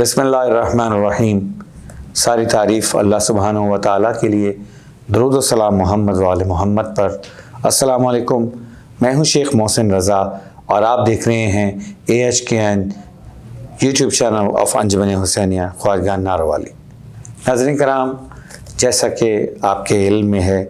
بسم اللہ الرحمن الرحیم. ساری تعریف اللہ سبحانہ و تعالیٰ کے لیے. درود و سلام محمد وآل محمد پر. السلام علیکم. میں ہوں شیخ محسن رضا اور آپ دیکھ رہے ہیں AHKN یوٹیوب چینل آف انجمن حسینیہ خواجگان ناروالی. ناظرین کرام، جیسا کہ آپ کے علم میں ہے،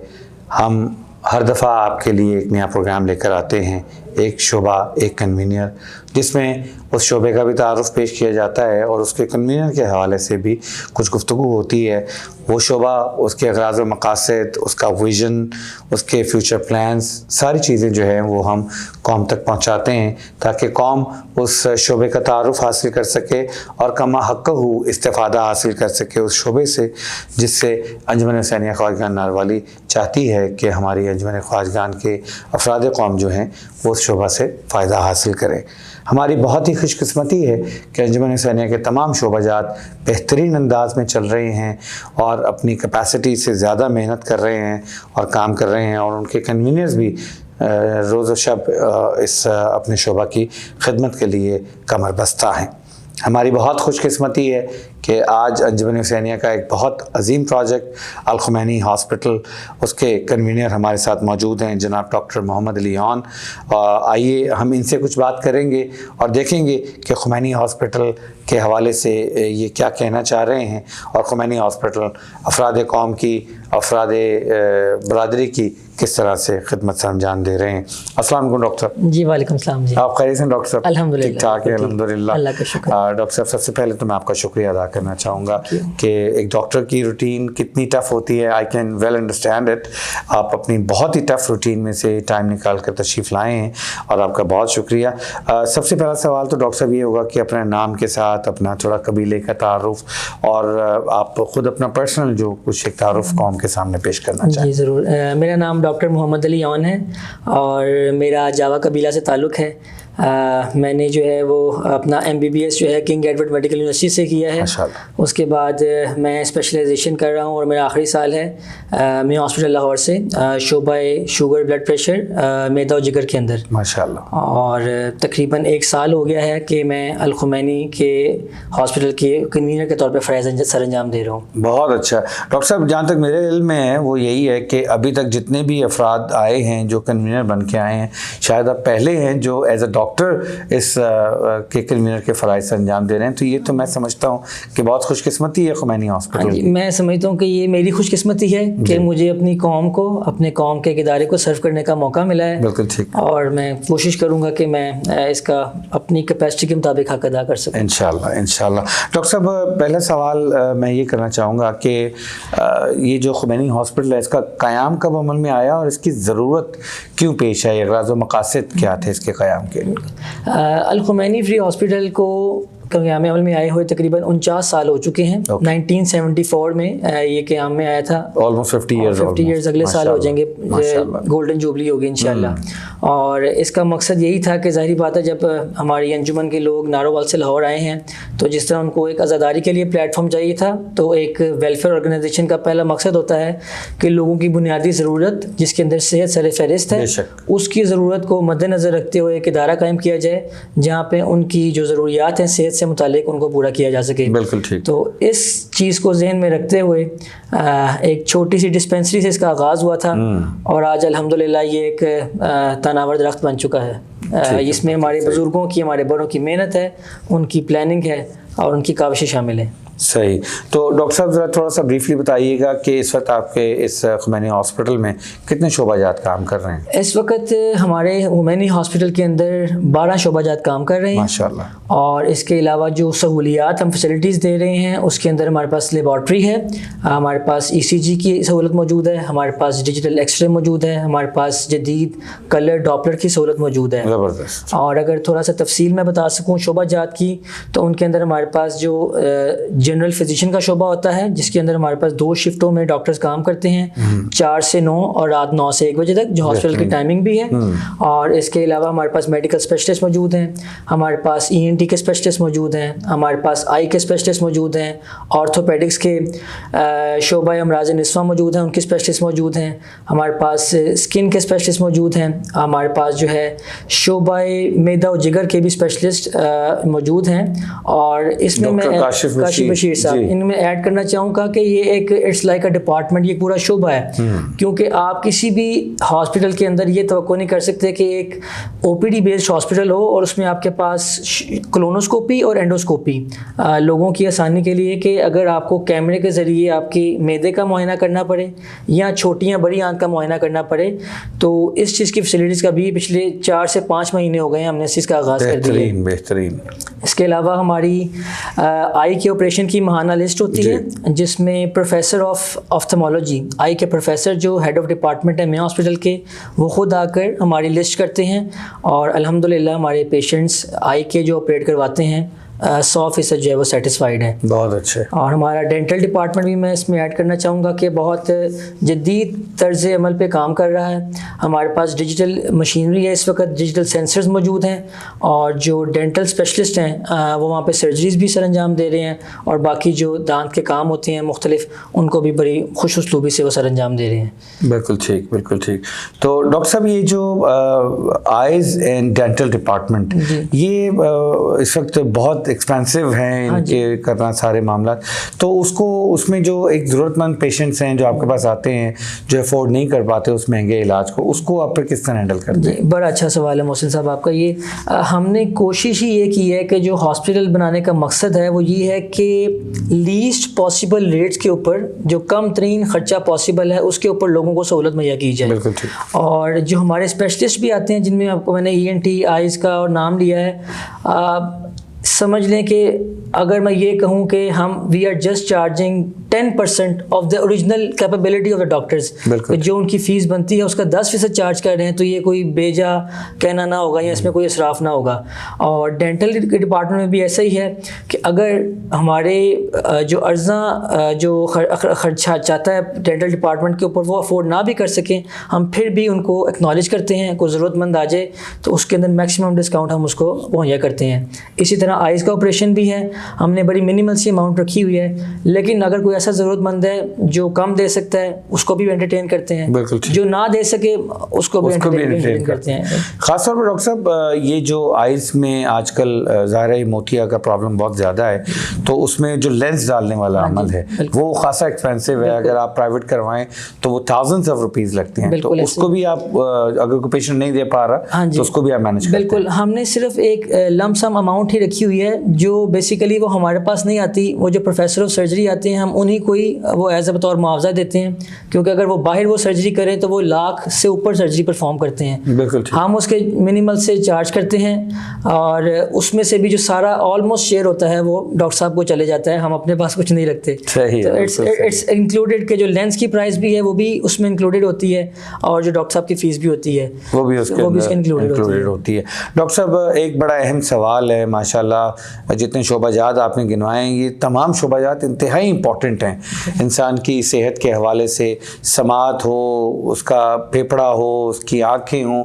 ہم ہر دفعہ آپ کے لیے ایک نیا پروگرام لے کر آتے ہیں، ایک شعبہ، ایک کنوینر، جس میں اس شعبے کا بھی تعارف پیش کیا جاتا ہے اور اس کے کنوینر کے حوالے سے بھی کچھ گفتگو ہوتی ہے. وہ شعبہ، اس کے اغراض و مقاصد، اس کا ویژن، اس کے فیوچر پلانز، ساری چیزیں جو ہیں وہ ہم قوم تک پہنچاتے ہیں تاکہ قوم اس شعبے کا تعارف حاصل کر سکے اور کما حقہ استفادہ حاصل کر سکے اس شعبے سے، جس سے انجمن حسینیہ خواجگان ناروالی چاہتی ہے کہ ہماری انجمن خواجگان کے افراد قوم جو ہیں وہ اس شعبہ سے فائدہ حاصل کریں. ہماری بہت ہی خوش قسمتی ہے کہ انجمن حسینیہ کے تمام شعبہ جات بہترین انداز میں چل رہے ہیں اور اپنی کیپیسٹی سے زیادہ محنت کر رہے ہیں اور کام کر رہے ہیں، اور ان کے کنوینرز بھی روز و شب اس اپنے شعبہ کی خدمت کے لیے کمر بستہ ہیں. ہماری بہت خوش قسمتی ہے کہ آج انجمن حسینیہ کا ایک بہت عظیم پروجیکٹ الخمینی ہاسپٹل، اس کے کنوینر ہمارے ساتھ موجود ہیں جناب ڈاکٹر محمد علی اون. آئیے ہم ان سے کچھ بات کریں گے اور دیکھیں گے کہ خمینی ہاسپٹل کے حوالے سے یہ کیا کہنا چاہ رہے ہیں اور خمینی ہاسپٹل افراد قوم کی، افراد برادری کی کس طرح سے خدمت سر انجام دے رہے ہیں. السلام علیکم ڈاکٹر صاحب. جی وعلیکم السلام. جی آپ خیریت ہیں ڈاکٹر صاحب؟ الحمدللہ. ٹھیک ٹھاک ہے الحمدللہ. اللہ کا شکر. ڈاکٹر صاحب، سب سے پہلے تو میں آپ کا شکریہ ادا کرنا چاہوں گا کہ ایک ڈاکٹر کی روٹین کتنی ٹف ہوتی ہے. I can well understand it. آپ اپنی بہت ہی ٹف روٹین میں سے ٹائم نکال کر تشریف لائے ہیں اور آپ کا بہت شکریہ. سب سے پہلا سوال تو ڈاکٹر صاحب یہ ہوگا کہ اپنے نام کے ساتھ اپنا تھوڑا قبیلے کا تعارف اور آپ خود اپنا پرسنل جو کچھ ایک تعارف قوم کے سامنے پیش کرنا چاہیں. جی ضرور. میرا نام ڈاکٹر محمد علی اون ہے اور میرا جاوا قبیلہ سے تعلق ہے. میں نے جو ہے وہ اپنا MBBS جو ہے کنگ ایڈورڈ میڈیکل یونیورسٹی سے کیا ہے. اس کے بعد میں اسپیشلائزیشن کر رہا ہوں اور میرا آخری سال ہے میں ہاسپٹل لاہور سے شعبہ شوگر بلڈ پریشر معدہ و جگر کے اندر. ماشاءاللہ. اور تقریباً 1 سال ہو گیا ہے کہ میں الخمینی کے ہاسپٹل کے کنوینر کے طور پہ فرائض سر انجام دے رہا ہوں. بہت اچھا. ڈاکٹر صاحب، جہاں تک میرے علم میں ہے وہ یہی ہے کہ ابھی تک جتنے بھی افراد آئے ہیں جو کنوینر بن کے آئے ہیں، شاید اب پہلے ہیں جو ایز اے ڈاکٹر اس کے کنوینر کے فرائض سے انجام دے رہے ہیں. تو یہ تو میں سمجھتا ہوں کہ بہت خوش قسمتی ہے خمینی ہاسپٹل کی. میں سمجھتا ہوں کہ یہ میری خوش قسمتی ہے کہ مجھے اپنی قوم کو، اپنے قوم کے ایک ادارے کو سرو کرنے کا موقع ملا ہے. بالکل ٹھیک. اور میں کوشش کروں گا کہ میں اس کا اپنی کیپیسٹی کے مطابق حق ادا کر سکوں. انشاءاللہ انشاءاللہ. ڈاکٹر صاحب، پہلا سوال میں یہ کرنا چاہوں گا کہ یہ جو خمینی ہاسپٹل ہے اس کا قیام کب عمل میں آیا اور اس کی ضرورت کیوں پیش آئی؟ اغراض و مقاصد کیا تھے اس کے قیام کے؟ الخمینی فری ہاسپٹل کو قیام عمل میں آئے ہوئے تقریباً 49 سال ہو چکے ہیں. 1974 میں یہ قیام میں آیا تھا. آلموسٹ 50 ایئرز اگلے سال ہو جائیں گے، گولڈن جوبلی ہوگی انشاءاللہ. اور اس کا مقصد یہی تھا کہ ظاہری بات ہے جب ہماری انجمن کے لوگ نارووال سے لاہور آئے ہیں تو جس طرح ان کو ایک عزاداری کے لیے پلیٹ فارم چاہیے تھا، تو ایک ویلفیئر آرگنائزیشن کا پہلا مقصد ہوتا ہے کہ لوگوں کی بنیادی ضرورت جس کے اندر صحت سر فہرست ہے، اس کی ضرورت کو مد نظر رکھتے ہوئے ایک ادارہ قائم کیا جائے جہاں پہ ان کی جو ضروریات ہیں صحت سے متعلق ان کو پورا کیا جا سکے. بالکل ٹھیک. تو اس چیز کو ذہن میں رکھتے ہوئے ایک چھوٹی سی ڈسپینسری سے اس کا آغاز ہوا تھا اور آج الحمدللہ یہ ایک تناور درخت بن چکا ہے جس میں ہمارے بزرگوں کی، ہمارے بڑوں کی محنت ہے، ان کی پلاننگ ہے اور ان کی کاوشیں شامل ہیں. صحیح. تو ڈاکٹر صاحب ذرا تھوڑا سا بریفلی بتائیے گا کہ اس وقت آپ کے اس خمینی ہاسپٹل میں کتنے شعبہ جات کام کر رہے ہیں؟ اس وقت ہمارے خمینی ہاسپٹل کے اندر 12 شعبہ جات کام کر رہے ہیں ماشاءاللہ. اور اس کے علاوہ جو سہولیات ہم فیسلٹیز دے رہے ہیں اس کے اندر ہمارے پاس لیبارٹری ہے، ہمارے پاس ECG کی سہولت موجود ہے، ہمارے پاس ڈیجیٹل ایکس رے موجود ہے، ہمارے پاس جدید کلر ڈاپلر کی سہولت موجود ہے. زبردست. اور اگر تھوڑا سا تفصیل میں بتا سکوں شعبہ جات کی، تو ان کے اندر ہمارے پاس جو جنرل فزیشین کا شعبہ ہوتا ہے جس کے اندر ہمارے پاس 2 شفٹوں میں ڈاکٹرز کام کرتے ہیں, 4 سے 9 اور رات 9 سے 1 بجے تک, جو ہاسپٹل کی ٹائمنگ بھی ہے. اور اس کے علاوہ ہمارے پاس میڈیکل اسپیشلسٹ موجود ہیں, ہمارے پاس ENT کے اسپیشلسٹ موجود ہیں, ہمارے پاس آئی کے اسپیشلسٹ موجود ہیں, آرتھوپیڈکس کے شعبہ امراض نسواں موجود ہیں, ان کے اسپیشلسٹ موجود ہیں, ہمارے پاس اسکن کے اسپیشلسٹ موجود ہیں, ہمارے پاس جو ہے شعبہ معدہ و جگر کے بھی اسپیشلسٹ موجود ہیں. اور اس میں میں کاشف بشیر صاحب ان میں ایڈ کرنا چاہوں گا کہ یہ ایک اٹس لائک اے ڈپارٹمنٹ, یہ پورا شعبہ ہے, کیونکہ آپ کسی بھی ہاسپٹل کے اندر یہ توقع نہیں کر سکتے کہ ایک OPD بیسڈ ہاسپٹل ہو اور اس میں آپ کے پاس کولونوسکوپی اور اینڈوسکوپی لوگوں کی آسانی کے لیے, کہ اگر آپ کو کیمرے کے ذریعے آپ کی معدے کا معائنہ کرنا پڑے یا چھوٹی یا بڑی آنت کا معائنہ کرنا پڑے, تو اس چیز کی فیسلٹیز کا بھی پچھلے 4 سے 5 مہینے ہو گئے ہیں ہم نے اس چیز کا آغاز کر دیا ہے. بہترین. اس کے علاوہ ہماری آئی کے آپریشن کی ماہانہ لسٹ ہوتی ہے جس میں پروفیسر آف آفتھمالوجی, آئی کے پروفیسر جو ہیڈ آف ڈپارٹمنٹ ہے میو ہاسپٹل کے, وہ خود آ کر ہماری لسٹ کرتے ہیں, اور الحمدللہ ہمارے پیشنٹس آئی کے جو آپریٹ کرواتے ہیں 100% جو ہے وہ سیٹسفائیڈ ہے. بہت اچھے. اور ہمارا ڈینٹل ڈپارٹمنٹ بھی میں اس میں ایڈ کرنا چاہوں گا کہ بہت جدید طرز عمل پہ کام کر رہا ہے. ہمارے پاس ڈیجیٹل مشینری ہے, اس وقت ڈیجیٹل سینسرز موجود ہیں, اور جو ڈینٹل اسپیشلسٹ ہیں وہ وہاں پہ سرجریز بھی سر انجام دے رہے ہیں, اور باقی جو دانت کے کام ہوتے ہیں مختلف ان کو بھی بڑی خوش اسلوبی سے وہ سر انجام دے رہے ہیں. بالکل ٹھیک, بالکل ٹھیک. تو ڈاکٹر صاحب یہ جو آئیز اینڈ ڈینٹل ڈپارٹمنٹ یہ اس وقت بہت ایکسپینسو ہیں ان کے کرنا سارے معاملات, تو اس میں جو ایک ضرورت مند پیشنٹس ہیں جو آپ کے پاس آتے ہیں جو افورڈ نہیں کر پاتے اس مہنگے علاج کو, اس کو آپ پھر کس طرح ہینڈل کرتے ہیں؟ بڑا اچھا سوال ہے محسن صاحب آپ کا. یہ ہم نے کوشش ہی یہ کی ہے کہ جو ہاسپٹل بنانے کا مقصد ہے وہ یہ ہے کہ لیسٹ پاسبل ریٹس کے اوپر جو کم ترین خرچہ پاسبل ہے اس کے اوپر لوگوں کو سہولت مہیا کی جائے. بالکل ٹھیک. اور جو ہمارے اسپیشلسٹ بھی آتے ہیں جن میں آپ کو میں نے ENT آئیز کا اور نام لیا ہے, سمجھ لیں کہ اگر میں یہ کہوں کہ ہم we are just charging 10% of the original capability of the doctors, جو ان کی فیس بنتی ہے اس کا 10% چارج کر رہے ہیں, تو یہ کوئی بیجا کہنا نہ ہوگا یا اس میں کوئی اسراف نہ ہوگا. اور ڈینٹل کے ڈپارٹمنٹ میں بھی ایسا ہی ہے کہ اگر ہمارے جو ارزاں جو خرچہ چاہتا ہے ڈینٹل ڈپارٹمنٹ کے اوپر وہ افورڈ نہ بھی کر سکیں, ہم پھر بھی ان کو ایکنالج کرتے ہیں. کوئی ضرورت مند آ جائے تو اس کے اندر میکسیمم ڈسکاؤنٹ ہم اس کو مہیا کرتے ہیں. اسی طرح آئیز کا آپریشن بھی ہے, ہم نے بڑی منیمل سی اماؤنٹ رکھی ہوئی ہے, لیکن اگر کوئی ایسا ضرورت مند ہے جو کم دے سکتا ہے اس کو بھی انٹرٹین کرتے ہیں, جو نہ دے سکے اس کو بھی انٹرٹین کرتے ہیں. خاص طور پر ڈاکٹر صاحب یہ جو آئیز میں آج کل ظاہر ہے موتیا کا پرابلم بہت زیادہ ہے, تو اس میں جو لینس ڈالنے والا عمل ہے وہ خاصا ایکسپینسو ہے. اگر آپ پرائیوٹ کروائیں تو وہ thousands of rupees لگتے ہیں, تو اس کو بھی آپ اگر کوئی پیشنٹ نہیں دے پا رہا تو اس کو بھی آپ مینیج کرتے ہیں. بالکل, ہم نے صرف ایک لم سم اماؤنٹ ہی رکھی ہوئی ہے جو بیسیکلی وہ ہمارے پاس نہیں آتی. وہ جو پروفیسر آف سرجری آتے ہیں ہم انہیں کو ہی وہ ایز اے بطور معاوضہ دیتے ہیں, کیونکہ اگر وہ باہر وہ سرجری کریں تو وہ لاکھ سے اوپر سرجری پرفارم کرتے ہیں. بالکل, ہم اس کے منیمل سے چارج کرتے ہیں, اور اس میں سے بھی جو سارا آلموسٹ شیئر ہوتا ہے وہ ڈاکٹر صاحب کو چلے جاتا ہے, ہم اپنے پاس کچھ نہیں رکھتے. اٹس انکلوڈیڈ کہ جو لینس کی پرائز بھی ہے وہ بھی اس میں انکلوڈیڈ ہوتی ہے, اور جو ڈاکٹر صاحب کی فیس بھی ہوتی ہے وہ بھی اس کے انکلوڈیڈ ہوتی ہے. ڈاکٹر صاحب ایک بڑا اہم سوال ہے, ماشاءاللہ جتنے شعبہ جات آپ نے گنوائے ہیں یہ تمام شعبہ جات انتہائی امپورٹنٹ ہیں انسان کی صحت کے حوالے سے. سماعت ہو, اس کا پھیپھڑا ہو, اس کی آنکھیں ہوں,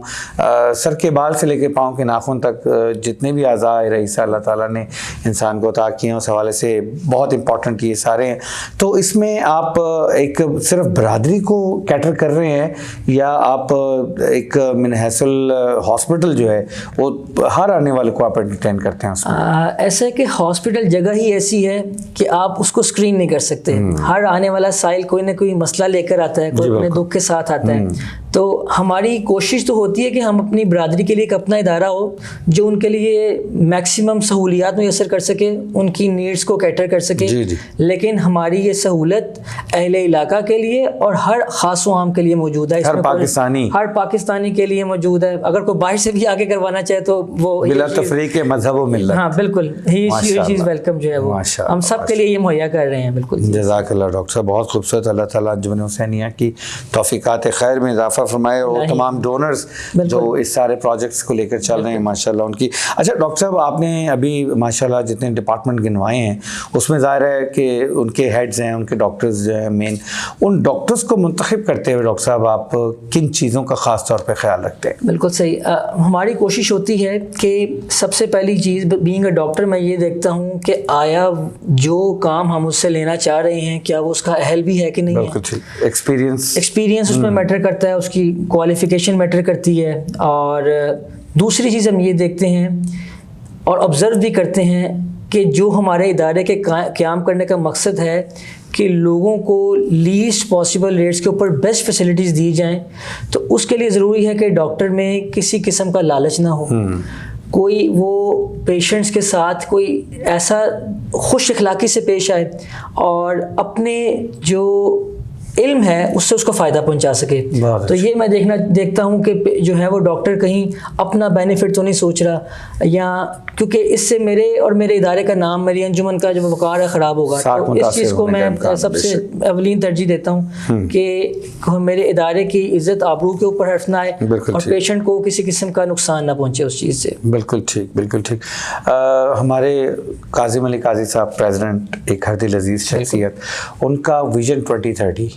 سر کے بال سے لے کے پاؤں کے ناخن تک جتنے بھی اعضاء رئیسہ اللہ تعالیٰ نے انسان کو عطا کیے ہیں اس حوالے سے بہت امپورٹنٹ یہ سارے ہیں. تو اس میں آپ ایک صرف برادری کو کیٹر کر رہے ہیں یا آپ ایک من حیث ہاسپٹل جو ہے وہ ہر آنے والے کو آپ انٹرٹین کرتے ہیں؟ ایسا ہے کہ ہاسپٹل جگہ ہی ایسی ہے کہ آپ اس کو اسکرین نہیں کر سکتے. ہر آنے والا سائل کوئی نہ کوئی مسئلہ لے کر آتا ہے, کوئی اپنے دکھ کے ساتھ آتا ہے. تو ہماری کوشش تو ہوتی ہے کہ ہم اپنی برادری کے لیے ایک اپنا ادارہ ہو جو ان کے لیے میکسیمم سہولیات میسر کر سکے, ان کی نیڈس کو کیٹر کر سکے. لیکن ہماری یہ سہولت اہل علاقہ کے لیے اور ہر خاص و عام کے لیے موجود ہے, ہر پاکستانی کے لیے موجود ہے. اگر کوئی باہر سے بھی آگے کروانا چاہے تو وہ بلا تفریق مذہب و ملت, ہاں بالکل, ہی از ویلکم جو ہے وہ ہم سب کے لیے یہ مہیا کر رہے ہیں. بالکل, جزاک اللہ ڈاکٹر صاحب, بہت خوبصورت. اللہ تعالیٰ انجمن حسینیہ کی توفیقات خیر میں اضافہ فرمائے اور تمام ڈونرز جو اس سارے پروجیکٹس کو لے کر چل رہے ہیں ماشاءاللہ ان کی. اچھا ڈاکٹر صاحب آپ نے ابھی ماشاءاللہ جتنے ڈپارٹمنٹ گنوائے ہیں اس میں ظاہر ہے کہ ان کے ہیڈز ہیں, ان کے ڈاکٹرز جو ہیں مین, ان ڈاکٹرز کو منتخب کرتے ہوئے ڈاکٹر صاحب آپ کن چیزوں کا خاص طور پہ خیال رکھتے ہیں؟ بالکل صحیح. ہماری کوشش ہوتی ہے کہ سب سے پہلی چیز بینگ اے ڈاکٹر میں یہ دیکھتا ہوں کہ آیا جو کام ہم اس سے لینا چاہ رہے ہیں کیا وہ اس کا اہل بھی ہے کہ نہیں ہے. بالکل ٹھیک. ایکسپیرینس اس میں میٹر کرتا ہے, اس کی کوالیفیکیشن میٹر کرتی ہے. اور دوسری چیز ہم یہ دیکھتے ہیں اور آبزرو بھی کرتے ہیں کہ جو ہمارے ادارے کے قیام کرنے کا مقصد ہے کہ لوگوں کو لیسٹ پاسبل ریٹس کے اوپر بیسٹ فیسلٹیز دی جائیں, تو اس کے لیے ضروری ہے کہ ڈاکٹر میں کسی قسم کا لالچ نہ ہو, کوئی وہ پیشنٹس کے ساتھ کوئی ایسا خوش اخلاقی سے پیش آئے اور اپنے جو علم ہے اس سے اس کو فائدہ پہنچا سکے. تو یہ میں دیکھتا ہوں کہ جو ہے وہ ڈاکٹر کہیں اپنا بینیفٹ تو نہیں سوچ رہا, یا کیونکہ اس سے میرے اور میرے ادارے کا نام, میری انجمن کا جو وقار ہے خراب ہوگا. تو اس چیز کو میں سب سے اولین ترجیح دیتا ہوں کہ میرے ادارے کی عزت آبرو کے اوپر حرف نہ آئے اور پیشنٹ کو کسی قسم کا نقصان نہ پہنچے اس چیز سے. بالکل ٹھیک, بالکل ٹھیک. ہمارے کاظم علی قاضی صاحب پریزیڈنٹ, ایک ہر دل عزیز شخصیت, ان کا ویژن 2030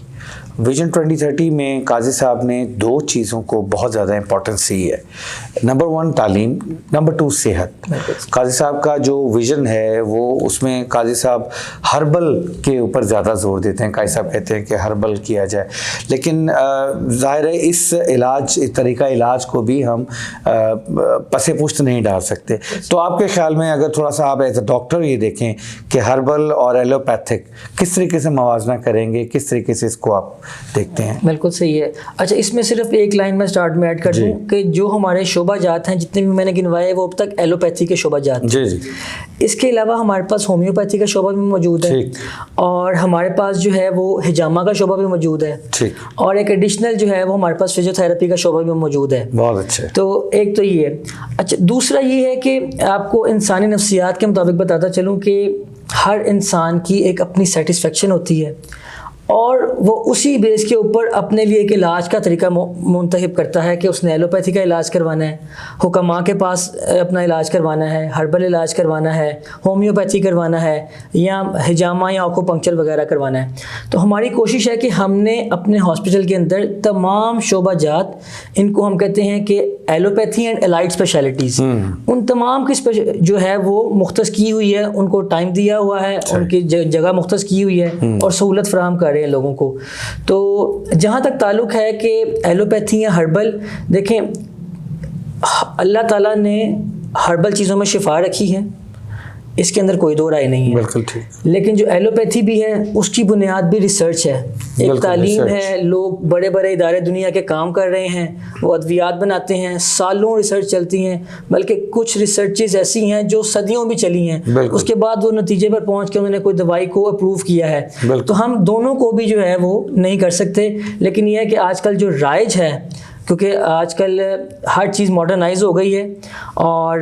میں قاضی صاحب نے 2 چیزوں کو بہت زیادہ امپورٹنس دی ہے. نمبر 1 تعلیم, نمبر 2 صحت. قاضی صاحب کا جو ویژن ہے وہ اس میں قاضی صاحب ہربل کے اوپر زیادہ زور دیتے ہیں. قاضی صاحب کہتے ہیں کہ ہربل کیا جائے, لیکن ظاہر ہے اس طریقہ علاج کو بھی ہم پس پشت نہیں ڈال سکتے. تو آپ کے خیال میں اگر تھوڑا سا آپ ایز اے ڈاکٹر یہ دیکھیں کہ ہربل اور ایلوپیتھک کس طریقے سے موازنہ کریں گے, کس طریقے سے اس کو آپ دیکھتے ہیں؟ بالکل صحیح ہے. اچھا اس میں صرف ایک لائن میں سٹارٹ میں ایڈ کر دوں کہ جو ہمارے شعبہ جات ہیں جتنے بھی میں نے گنوائے وہ اب تک ایلوپیتھی کے شعبہ جات ہیں. جی. اس کے علاوہ ہمارے پاس ہومیوپیتھی کا شعبہ بھی موجود ہے, اور ہمارے پاس جو ہے وہ ہجامہ کا شعبہ بھی موجود ہے, اور ایک ایڈیشنل جو ہے وہ ہمارے پاس فزیو تھراپی کا شعبہ بھی موجود ہے. بہت اچھا. تو ایک تو یہ ہے. اچھا دوسرا یہ ہے کہ آپ کو انسانی نفسیات کے مطابق بتاتا چلوں کہ ہر انسان کی ایک اپنی سیٹسفیکشن ہوتی ہے, اور وہ اسی بیس کے اوپر اپنے لیے ایک علاج کا طریقہ منتخب کرتا ہے کہ اس نے ایلوپیتھی کا علاج کروانا ہے, حکماں کے پاس اپنا علاج کروانا ہے, ہربل علاج کروانا ہے, ہومیوپیتھی کروانا ہے, یا ہجامہ یا آکو پنکچر وغیرہ کروانا ہے. تو ہماری کوشش ہے کہ ہم نے اپنے ہاسپٹل کے اندر تمام شعبہ جات, ان کو ہم کہتے ہیں کہ ایلوپیتھی اینڈ الائڈ اسپیشلٹیز, ان تمام کی جو ہے وہ مختص کی ہوئی ہے, ان کو ٹائم دیا ہوا ہے, ان کی جگہ مختص کی ہوئی ہے اور سہولت فراہم کر رہے ہیں لوگوں کو. تو جہاں تک تعلق ہے کہ ایلوپیتھی یا ہربل, دیکھیں اللہ تعالیٰ نے ہربل چیزوں میں شفا رکھی ہے, اس کے اندر کوئی دو رائے نہیں ہے. بالکل ٹھیک. لیکن جو ایلوپیتھی بھی ہے اس کی بنیاد بھی ریسرچ ہے, ایک تعلیم ہے, لوگ بڑے بڑے ادارے دنیا کے کام کر رہے ہیں, وہ ادویات بناتے ہیں, سالوں ریسرچ چلتی ہیں, بلکہ کچھ ریسرچز ایسی ہیں جو صدیوں بھی چلی ہیں, اس کے بعد وہ نتیجے پر پہنچ کے انہوں نے کوئی دوائی کو اپروو کیا ہے. تو ہم دونوں کو بھی جو ہے وہ نہیں کر سکتے, لیکن یہ ہے کہ آج کل جو رائج ہے, کیونکہ آج کل ہر چیز ماڈرنائز ہو گئی ہے, اور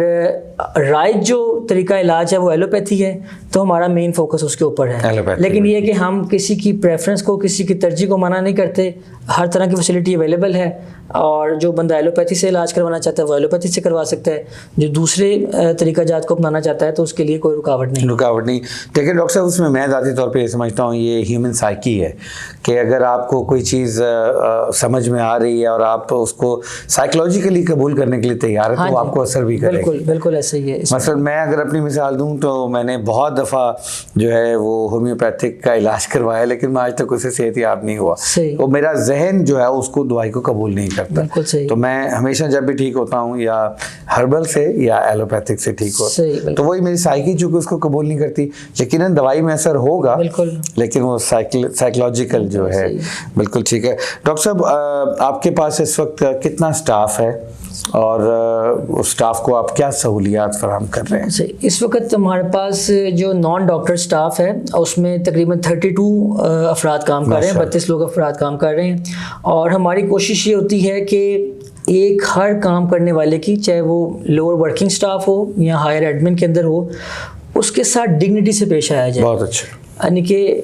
رائج جو طریقہ علاج ہے وہ ایلوپیتھی ہے, تو ہمارا مین فوکس اس کے اوپر ہے. لیکن یہ کہ ہم کسی کی پریفرنس کو, کسی کی ترجیح کو منع نہیں کرتے, ہر طرح کی فیسلٹی اویلیبل ہے, اور جو بندہ ایلوپیتھی سے علاج کروانا چاہتا ہے وہ ایلوپیتھی سے کروا سکتا ہے, جو دوسرے طریقہ جات کو اپنانا چاہتا ہے تو اس کے لیے کوئی رکاوٹ نہیں. دیکھیں ڈاکٹر صاحب, اس میں میں ذاتی طور پہ یہ سمجھتا ہوں یہ ہیومن سائیکی ہے کہ اگر آپ کو کوئی چیز سمجھ میں آ رہی ہے اور آپ اس کو سائیکولوجیکلی قبول کرنے کے لیے تیار ہے, تو وہ آپ کو اثر بھی کرے. بالکل ایسا ہی ہے. مثلا میں اگر اپنی مثال دوں تو میں نے بہت دفعہ جو ہے وہ ہومیوپیتھک کا علاج کروایا, لیکن میں آج تک اسے صحت یاب نہیں ہوا. وہ میرا ذہن جو ہے اس کو دوائی کو قبول نہیں کرتا. تو میں ہمیشہ جب بھی ٹھیک ہوتا ہوں یا ہربل سے یا ایلوپیتھک سے ٹھیک ہوتا, تو وہی میری سائیکی چونکہ اس کو قبول نہیں کرتی, یقیناً دوائی میں اثر ہوگا, لیکن وہ سائیکولوجیکل جو ہے. بالکل ٹھیک ہے. ڈاکٹر صاحب آپ کے پاس اس وقت کتنا سٹاف ہے اور اس سٹاف کو آپ کیا سہولیات فراہم کر رہے ہیں؟ اس وقت ہمارے پاس جو نان ڈاکٹر سٹاف ہے اس میں تقریباً 32 افراد کام کر رہے ہیں, 32 لوگ افراد کام کر رہے ہیں, اور ہماری کوشش یہ ہوتی ہے کہ ایک ہر کام کرنے والے کی, چاہے وہ لوور ورکنگ سٹاف ہو یا ہائر ایڈمن کے اندر ہو, اس کے ساتھ ڈگنیٹی سے پیش آیا جائے. بہت اچھا. یعنی کہ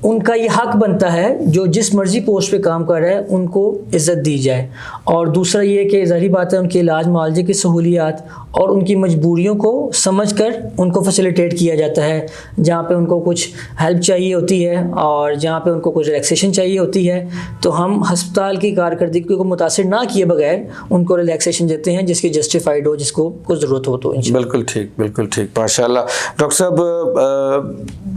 ان کا یہ حق بنتا ہے جو جس مرضی پوسٹ پہ کام کر رہا ہے ان کو عزت دی جائے. اور دوسرا یہ کہ ظاہری بات ہے ان کے علاج معالجے کی سہولیات اور ان کی مجبوریوں کو سمجھ کر ان کو فیسیلیٹیٹ کیا جاتا ہے. جہاں پہ ان کو کچھ ہیلپ چاہیے ہوتی ہے اور جہاں پہ ان کو کچھ ریلیکسیشن چاہیے ہوتی ہے تو ہم ہسپتال کی کارکردگی کو متاثر نہ کیے بغیر ان کو ریلیکسیشن دیتے ہیں جس کی جسٹیفائڈ ہو, جس کو کچھ ضرورت ہو تو. بالکل ٹھیک, بالکل ٹھیک, ماشاء اللہ. ڈاکٹر صاحب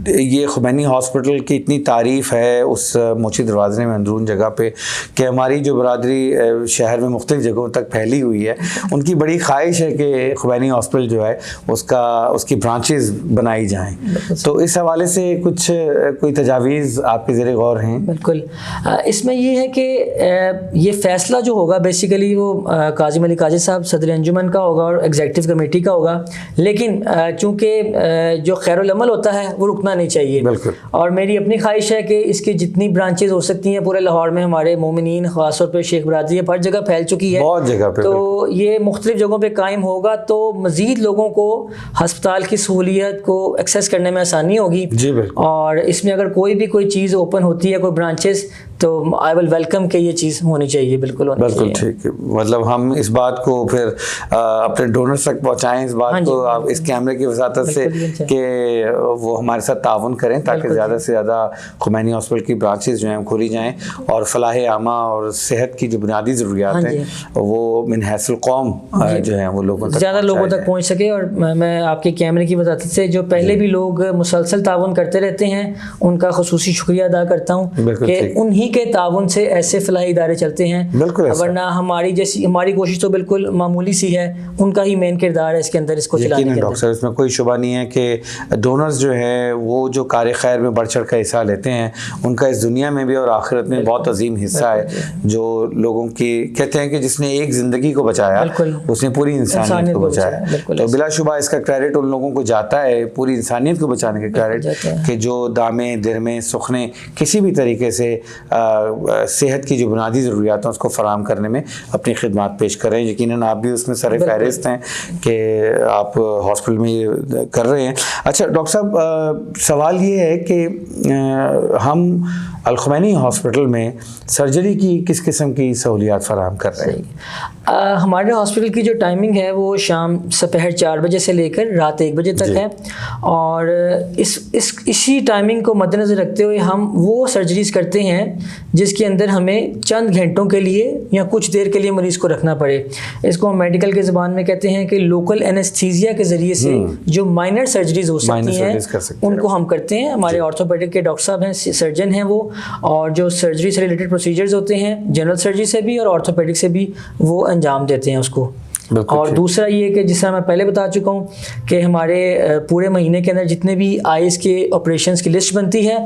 یہ خمینی ہاسپٹل کی اتنی تعریف ہے اس موچی دروازے میں اندرون جگہ پہ کہ ہماری جو برادری شہر میں مختلف جگہوں تک پھیلی ہوئی ہے ان کی بڑی خواہش ہے کہ خمینی ہاسپٹل جو ہے اس کی برانچز بنائی جائیں. تو اس حوالے سے کچھ کوئی تجاویز آپ کے زیر غور ہیں؟ بالکل. اس میں یہ ہے کہ یہ فیصلہ جو ہوگا بیسیکلی وہ کاظم علی قادری صاحب صدر انجمن کا ہوگا اور ایگزیکٹو کمیٹی کا ہوگا, لیکن چونکہ جو خیر العمل ہوتا ہے وہ رکنا نہیں چاہیے. بالکل. اور میری اپنی خواہش ہے کہ اس کی جتنی برانچز ہو سکتی ہیں پورے لاہور میں, ہمارے مومنین خاص طور پہ شیخ برادری ہر جگہ پھیل چکی ہے, بہت جگہ پہ, تو یہ مختلف جگہوں پہ قائم ہوگا تو مزید لوگوں کو ہسپتال کی سہولیت کو ایکسیس کرنے میں آسانی ہوگی. جی بالکل. اور اس میں اگر کوئی چیز اوپن ہوتی ہے, کوئی برانچز, تو آئی ول ویلکم کہ یہ چیز ہونی چاہیے. بالکل بالکل ٹھیک. مطلب ہم اس بات کو پھر اپنے ڈونرز تک پہنچائیں, اس بات کو آپ اس کیمرے کی وساطت سے کہ وہ ہمارے ساتھ تعاون کریں تاکہ زیادہ سے زیادہ خمینی ہاسپٹل کی برانچز جو ہیں کھولی جائیں اور فلاح عامہ اور صحت کی جو بنیادی ضروریات ہیں وہ من حیث القوم جو ہیں وہ لوگوں تک زیادہ لوگوں تک پہنچ سکے. اور میں آپ کے کیمرے کی وساطت سے جو پہلے بھی لوگ مسلسل تعاون کرتے رہتے ہیں ان کا خصوصی شکریہ ادا کرتا ہوں کہ انہی کے تعاون سے ایسے فلاحی ادارے چلتے ہیں, ورنہ ہماری کوشش تو بالکل معمولی سی ہے, ان کا ہی مین کردار ہے اس کے اندر, اس کو چلانے کے اندر. ڈاکٹر صاحب اس میں کوئی شبہ نہیں ہے کہ ڈونرز جو ہیں وہ جو کار خیر میں بڑھ چڑھ کا حصہ لیتے ہیں ان کا اس دنیا میں بھی اور آخرت میں بہت عظیم حصہ ہے, جو لوگوں کی کہتے ہیں کہ جس نے ایک زندگی کو بچایا اس نے پوری انسانیت کو بچایا. تو بلا شبہ اس کا کریڈٹ ان لوگوں کو جاتا ہے, پوری انسانیت کو بچانے کا کریڈٹ, کہ جو دامے درمے سخنے کسی بھی طریقے سے صحت کی جو بنیادی ضروریات ہیں اس کو فراہم کرنے میں اپنی خدمات پیش کریں. یقیناً آپ بھی اس میں سر فہرست ہیں کہ آپ ہاسپٹل میں یہ کر رہے ہیں. اچھا ڈاکٹر صاحب, سوال یہ ہے کہ ہم الخمینی ہاسپٹل میں سرجری کی کس قسم کی سہولیات فراہم کر رہے ہیں؟ ہمارے ہاسپٹل کی جو ٹائمنگ ہے وہ شام سپہر 4 بجے سے لے کر رات 1 بجے تک ہے, اور اسی ٹائمنگ کو مد نظر رکھتے ہوئے ہم وہ سرجریز کرتے ہیں جس کے اندر ہمیں چند گھنٹوں کے لیے یا کچھ دیر کے لیے مریض کو رکھنا پڑے. اس کو ہم میڈیکل کے زبان میں کہتے ہیں کہ لوکل اینستھیزیا کے ذریعے سے جو مائنر سرجریز ہو سکتی ہیں ان کو ہم کرتے ہیں. ہمارے آرتھوپیڈک کے ڈاکٹر صاحب ہیں, سرجن ہیں وہ, اور جو سرجری سے ریلیٹڈ پروسیجرز ہوتے ہیں جنرل سرجری سے بھی اور آرتھوپیڈک سے بھی وہ انجام دیتے ہیں اس کو. اور دوسرا یہ کہ جس طرح میں پہلے بتا چکا ہوں کہ ہمارے پورے مہینے کے اندر جتنے بھی آئیز کے آپریشنس کی لسٹ بنتی ہے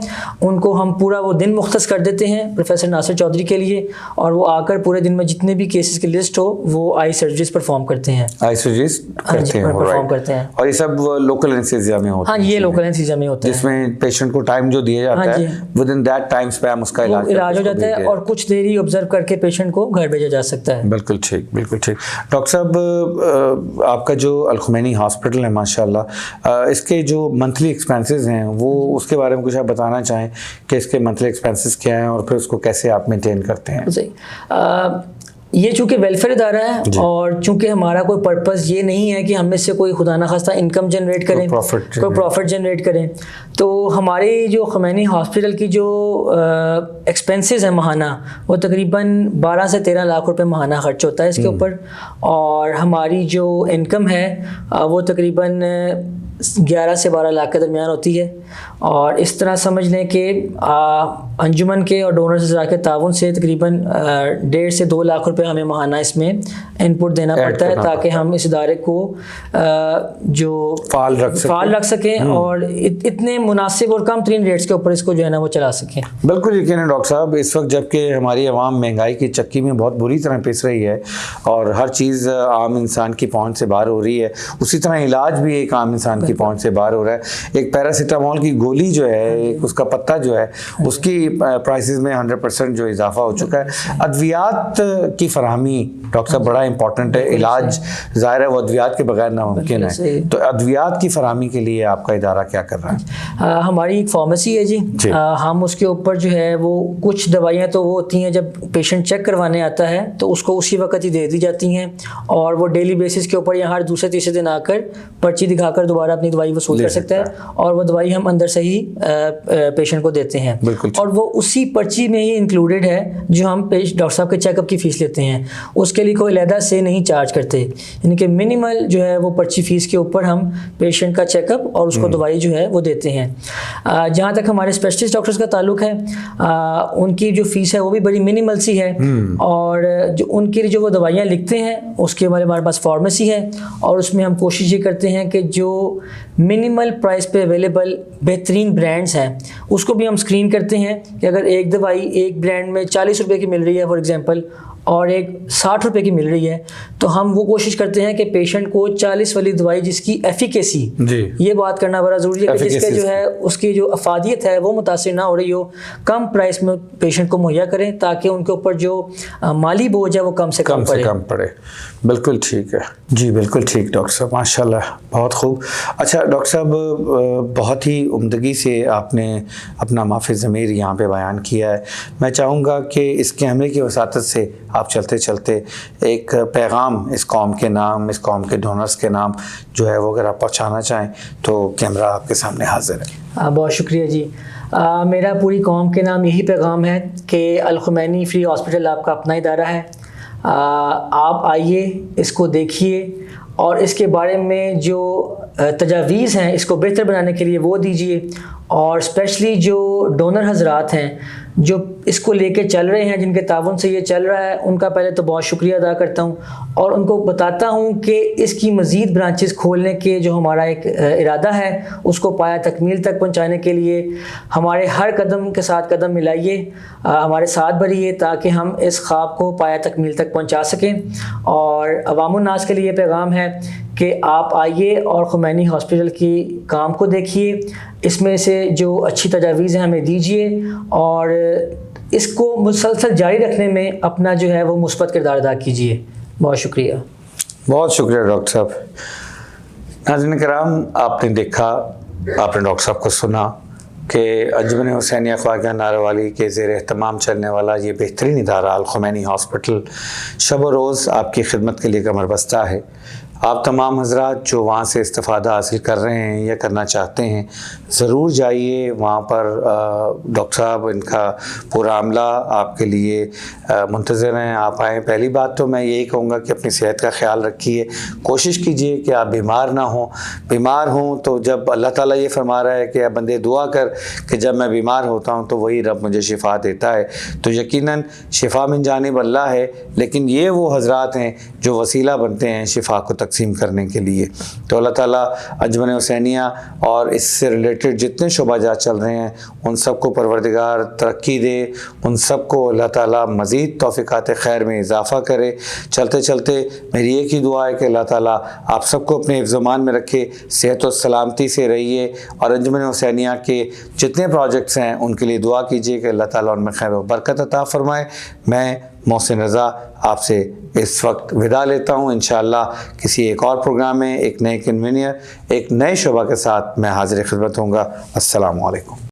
ان کو ہم پورا وہ دن مختص کر دیتے ہیں پروفیسر ناصر چودھری کے لیے, اور وہ آ کر پورے دن میں جتنے بھی کیسز کی لسٹ ہو وہ آئی سرجریز پرفارم کرتے ہیں. آئی سرجریز پرفارم کرتے ہیں, اور یہ سب لوکل اینستھیزیا میں ہوتا ہے. ہاں, یہ لوکل اینستھیزیا میں ہوتا ہے جس میں پیشنٹ کو ٹائم جو دیا جاتا ہے within that time span اس کا علاج ہو جاتا ہے, اور کچھ دیر ہی آبزرو کر کے پیشنٹ کو گھر بھیجا جا سکتا ہے. بالکل ٹھیک, بالکل ٹھیک. ڈاکٹر صاحب, آپ کا جو الخمینی ہاسپٹل ہے ماشاءاللہ, اس کے جو منتھلی ایکسپینسز ہیں وہ اس کے بارے میں کچھ آپ بتانا چاہیں کہ اس کے منتھلی ایکسپینسز کیا ہیں اور پھر اس کو کیسے آپ مینٹین کرتے ہیں؟ یہ چونکہ ویلفیئر ادارہ ہے اور چونکہ ہمارا کوئی پرپز یہ نہیں ہے کہ ہم میں سے کوئی خدا نخواستہ انکم جنریٹ کریں, کوئی پروفٹ جنریٹ کریں, تو ہماری جو خمینی ہاسپٹل کی جو ایکسپینسز ہیں ماہانہ وہ تقریباً 12 سے 13 لاکھ روپے ماہانہ خرچ ہوتا ہے اس کے اوپر, اور ہماری جو انکم ہے وہ تقریباً 11 سے 12 لاکھ کے درمیان ہوتی ہے. اور اس طرح سمجھ لیں کہ انجمن کے اور ڈونرز کے تعاون سے تقریباً 1.5 سے 2 لاکھ روپے ہمیں ماہانہ اس میں ان پٹ دینا پڑتا ہے تاکہ ہم اس ادارے کو جو فعال رکھ سکیں اور اتنے مناسب اور کم ترین ریٹس کے اوپر اس کو جو ہے نا وہ چلا سکیں. بالکل یقیناً ڈاکٹر صاحب, اس وقت جب کہ ہماری عوام مہنگائی کی چکی میں بہت بری طرح پس رہی ہے اور ہر چیز عام انسان کی پہنچ سے باہر ہو رہی ہے, اسی طرح علاج بھی ایک عام انسان کی پہنچ سے باہر ہو رہا ہے. ایک پیراسیٹامول کی گولی جو ہے, ایک اس کا پتہ جو ہے, اس کی پرائسز میں 100% جو اضافہ ہو چکا ہے. ادویات کی فراہمی ڈاکٹر صاحب بڑا امپورٹنٹ ہے. علاج ظاہر ہے وہ ادویات کے بغیر ناممکن ہے, تو ادویات کی فراہمی کے لیے آپ کا ادارہ کیا کر رہا ہے؟ ہماری ایک فارمیسی ہے جی. ہم اس کے اوپر جو ہے وہ کچھ دوائیاں تو وہ ہوتی ہیں جب پیشنٹ چیک کروانے آتا ہے تو اس کو اسی وقت ہی دے دی جاتی ہیں, اور وہ ڈیلی بیسس کے اوپر یا ہر دوسرے تیسرے دن آ کر پرچی دکھا کر دوبارہ اپنی دوائی وصول کر سکتا ہے, اور وہ دوائی ہم اندر سے ہی پیشنٹ کو دیتے ہیں, اور وہ اسی پرچی میں ہی انکلوڈیڈ ہے جو ہم ڈاکٹر صاحب کے چیک اپ کی فیس لیتے ہیں. اس کے لیے کوئی علیحدہ سے نہیں چارج کرتے, یعنی کہ منیمل جو ہے وہ پرچی فیس کے اوپر ہم پیشنٹ کا چیک اپ اور اس کو دوائی جو ہے وہ دیتے ہیں. جہاں تک ہمارے اسپیشلسٹ ڈاکٹرز کا تعلق ہے, ان کی جو فیس ہے وہ بھی بڑی منیمل سی ہے, اور جو ان کے لیے جو وہ دوائیاں لکھتے ہیں اس کے بارے ہمارے پاس فارمیسی ہے, اور اس میں ہم کوشش یہ کرتے ہیں کہ جو منیمل پرائس پہ اویلیبل بہترین برانڈز ہیں اس کو بھی ہم اسکرین کرتے ہیں کہ اگر ایک دوائی ایک برانڈ میں 40 روپے کی مل رہی ہے فار ایگزامپل, اور ایک 60 روپے کی مل رہی ہے, تو ہم وہ کوشش کرتے ہیں کہ پیشنٹ کو 40 والی دوائی جس کی ایفیکیسی, یہ بات کرنا بڑا ضروری ہے کہ جس کے جو ہے اس کی جو افادیت ہے وہ متاثر نہ ہو رہی ہو, کم پرائس میں پیشنٹ کو مہیا کریں تاکہ ان کے اوپر جو مالی بوجھ ہے وہ کم سے کم پڑے. بالکل ٹھیک ہے جی, بالکل ٹھیک ڈاکٹر صاحب, ماشاء اللہ بہت خوب. اچھا ڈاکٹر صاحب, بہت ہی عمدگی سے آپ نے اپنا مافِ ضمیر یہاں پہ بیان کیا ہے. میں چاہوں گا کہ اس کے عملے کی وساطت سے آپ چلتے چلتے ایک پیغام اس قوم کے نام, اس قوم کے ڈونرز کے نام جو ہے وہ اگر آپ پہنچانا چاہیں تو کیمرہ آپ کے سامنے حاضر ہے. بہت شکریہ جی. میرا پوری قوم کے نام یہی پیغام ہے کہ الخمینی فری ہاسپٹل آپ کا اپنا ادارہ ہے. آپ آئیے, اس کو دیکھیے, اور اس کے بارے میں جو تجاویز ہیں اس کو بہتر بنانے کے لیے وہ دیجیے, اور اسپیشلی جو ڈونر حضرات ہیں جو اس کو لے کے چل رہے ہیں, جن کے تعاون سے یہ چل رہا ہے, ان کا پہلے تو بہت شکریہ ادا کرتا ہوں, اور ان کو بتاتا ہوں کہ اس کی مزید برانچز کھولنے کے جو ہمارا ایک ارادہ ہے اس کو پایا تکمیل تک پہنچانے کے لیے ہمارے ہر قدم کے ساتھ قدم ملائیے, ہمارے ساتھ بڑھیے تاکہ ہم اس خواب کو پایا تکمیل تک پہنچا سکیں. اور عوام الناس کے لیے یہ پیغام ہے کہ آپ آئیے اور خمینی ہاسپٹل کی کام کو دیکھیے, اس میں سے جو اچھی تجاویز ہیں ہمیں دیجیے, اور اس کو مسلسل جاری رکھنے میں اپنا جو ہے وہ مثبت کردار ادا کیجیے. بہت شکریہ. بہت شکریہ ڈاکٹر صاحب. ناظرین کرام, آپ نے دیکھا, آپ نے ڈاکٹر صاحب کو سنا کہ انجمن حسینیہ خواجہ ناروالی کے زیر اہتمام چلنے والا یہ بہترین ادارہ الخمینی ہاسپٹل شب و روز آپ کی خدمت کے لیے کمر بستہ ہے. آپ تمام حضرات جو وہاں سے استفادہ حاصل کر رہے ہیں یا کرنا چاہتے ہیں, ضرور جائیے وہاں پر. ڈاکٹر صاحب ان کا پورا عملہ آپ کے لیے منتظر ہیں, آپ آئیں. پہلی بات تو میں یہی کہوں گا کہ اپنی صحت کا خیال رکھیے, کوشش کیجیے کہ آپ بیمار نہ ہوں. بیمار ہوں تو جب اللہ تعالیٰ یہ فرما رہا ہے کہ بندے دعا کر کہ جب میں بیمار ہوتا ہوں تو وہی رب مجھے شفا دیتا ہے, تو یقیناً شفا من جانب اللہ ہے, لیکن یہ وہ حضرات ہیں جو وسیلہ بنتے ہیں شفا کو تقسیم کرنے کے لیے. تو اللہ تعالیٰ انجمن حسینیہ اور اس سے ریلیٹڈ جتنے شعبہ جات چل رہے ہیں ان سب کو پروردگار ترقی دے, ان سب کو اللہ تعالیٰ مزید توفیقات خیر میں اضافہ کرے. چلتے چلتے میری ایک ہی دعا ہے کہ اللہ تعالیٰ آپ سب کو اپنے حفظ و امان میں رکھے, صحت و سلامتی سے رہیے, اور انجمن حسینیہ کے جتنے پروجیکٹس ہیں ان کے لیے دعا کیجیے کہ اللہ تعالیٰ ان میں خیر و برکت عطا فرمائے. میں محسن رضا آپ سے اس وقت ودا لیتا ہوں. انشاءاللہ کسی ایک اور پروگرام میں ایک نئے کنوینئر, ایک نئے شعبہ کے ساتھ میں حاضر خدمت ہوں گا. السلام علیکم.